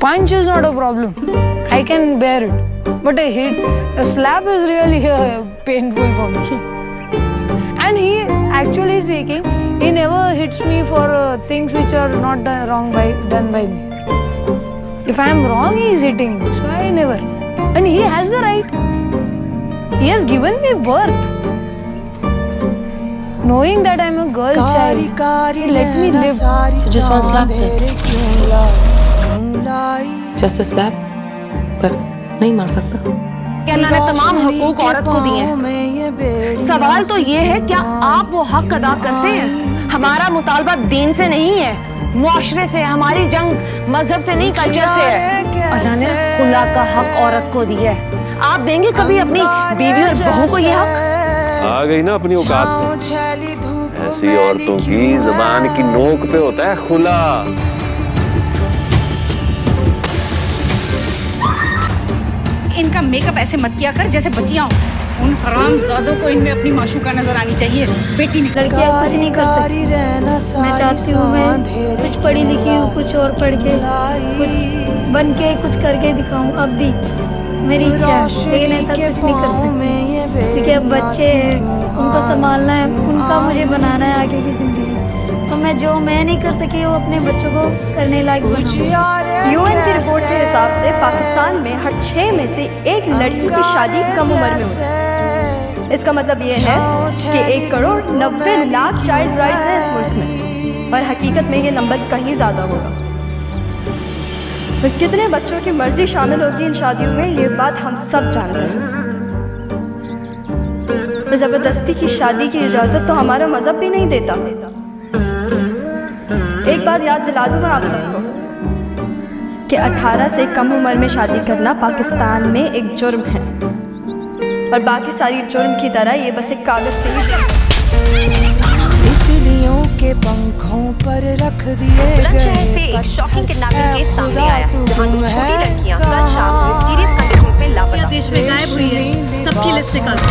Punch is not a problem. I can bear it. But a slap is really painful for me. And he, actually speaking, he never hits me for things which are not done by me. If I am wrong, he is hitting me. So I never. And he has the right. He has given me birth. Knowing that I am a girl child, he let me live. So just one slap then? Just a slap? पर नहीं मार सकता। अल्लाह ने तमाम हकूक औरत को दिए हैं। सवाल तो ये है, क्या आप वो हक अदा करते हैं? हमारा मुतालबा दीन से नहीं है, मुआशरे से, हमारी जंग मजहब से नहीं, कल्चर से है। अल्लाह ने खुला का हक औरत को दिया है। आप देंगे कभी अपनी बीवी और बहू को ये हक? आ गई ना अपनी औकात पे। ऐसी औरतों की जुबान की नोक पे होता है खुला। इनका मेकअप ऐसे मत किया कर जैसे बच्चियां हो। उन हरामजादों को इनमें अपनी माशूका नजर आनी चाहिए। बेटी निकल लड़कियां कुछ नहीं कर सकती। मैं चाहती हूँ मैं कुछ पढ़ी लिखी हूँ, कुछ और पढ़ के कुछ बन के कुछ करके दिखाऊं। अब भी मेरी इच्छा है, लेकिन ऐसा कुछ नहीं कर सकती क्योंकि अब बच्चे हैं, उनको संभालना है, उनका मुझे बनाना है आगे की जिंदगी। तो मैं जो मैं नहीं कर सकी वो अपने बच्चों को करने लायक बनाऊं। यूएन की रिपोर्ट के हिसाब से पाकिस्तान में हर 6 में से 1 लड़की की शादी कम उम्र में होती है। इसका मतलब ये है कि 1 करोड़ 90 लाख चाइल्ड ब्राइड्स हैं इस मुल्क में, और हकीकत में ये नंबर कहीं ज़्यादा होगा। तो कितने बच्चों की मर्जी शामिल होगी इन शादियों में, ये बात हम सब जानते हैं। ज़बरदस्ती की शादी की इजाज़त तो हमारा मज़हब भी नहीं देता। एक बात याद दिला दूँ मैं आप सबको कि 18 से कम उम्र में शादी करना पाकिस्तान में एक जुर्म है, और बाकी सारी जुर्म की तरह ये बस एक कागज पे तितलियों के पंखों पर रख दिए बुलंदशहर से एक शॉकिंग किडनैपिंग केस सामने आया है, जहां 2 छोटी लड़कियां कल शाम मिस्टीरियस कंडीशन में लापता। देश में गायब हुई है, सबकी लिस्ट निकालो।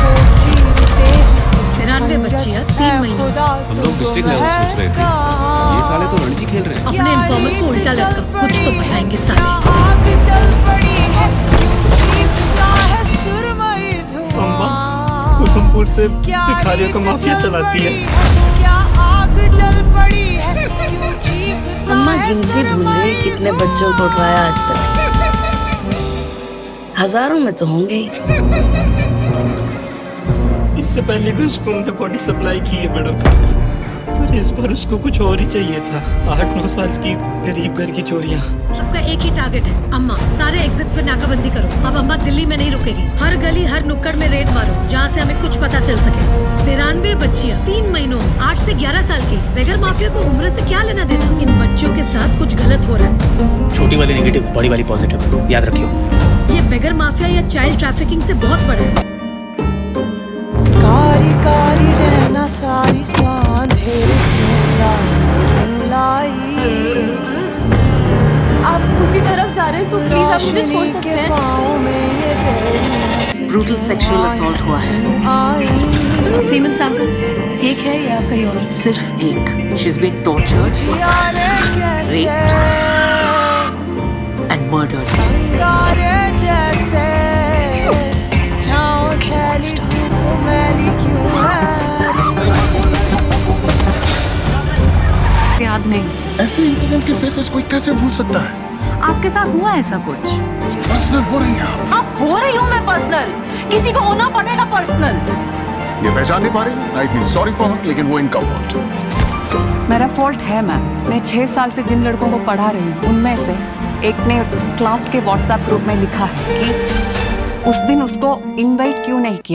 93 बच्चियां 3 महीने। हम लोग डिस्ट्रिक्ट लेवल सोच रहे थे, ये साले तो रणजी खेल रहे हैं। अपने इन्फॉर्मर्स को उल्टा लटका, कुछ तो बताएंगे साले। अम्मा कुसुमपुर से भिखारियों का माफिया चलाती है। अम्मा गिनती भूल गई कितने बच्चों को उठाया आज तक। हजारों में तो होंगे ही। इससे पहले भी उसको हमने बॉडी सप्लाई की है मैडम, पर इस बार उसको कुछ और ही चाहिए था। 8-9 साल की गरीब घर की चोरियां। सबका एक ही टारगेट है, अम्मा सारे एग्जिट्स में नाकाबंदी करो। अब अम्मा दिल्ली में नहीं रुकेगी, हर गली हर नुक्कड़ में रेड मारो जहाँ से हमें कुछ पता चल सके। 93 बच्चियाँ 3 महीनों, 8 से 11 साल की। बेगर माफिया को उम्र से क्या लेना देना? इन बच्चों के साथ कुछ गलत हो रहा है। छोटी वाली नेगेटिव, बड़ी वाली पॉजिटिव, याद रखियो। ये बेगर माफिया या चाइल्ड ट्रैफिकिंग से बहुत बड़ा है। कारी कारी रहना सारी सांधेरे क्यों लाई। आप उसी तरफ जा रहे हैं तो प्लीज आप मुझे छोड़ सकते हैं। ब्रूटल सेक्सुअल असॉल्ट हुआ है। सीमेंट सैंपल्स एक है या कहीं और? सिर्फ एक। She is been tortured, raped and murdered. याद नहीं। ऐसे इंसिडेंट के फेसेस कोई कैसे भूल सकता है? आपके साथ हुआ ऐसा कुछ? पर्सनल हो रही है आप? अब हो रही हूँ मैं पर्सनल, किसी को होना पड़ेगा पर्सनल। ये पहचान नहीं पा रही? I feel sorry for her, लेकिन वो इनका फॉल्ट। मेरा फॉल्ट है मैम। मैं 6 साल से जिन लड़कों को पढ़ा रही हूँ, उनमें से एक ने क्लास के व्हाट्सएप ग्रुप में लिखा है कि उस दिन उसको इनवाइट क्यों नहीं किया।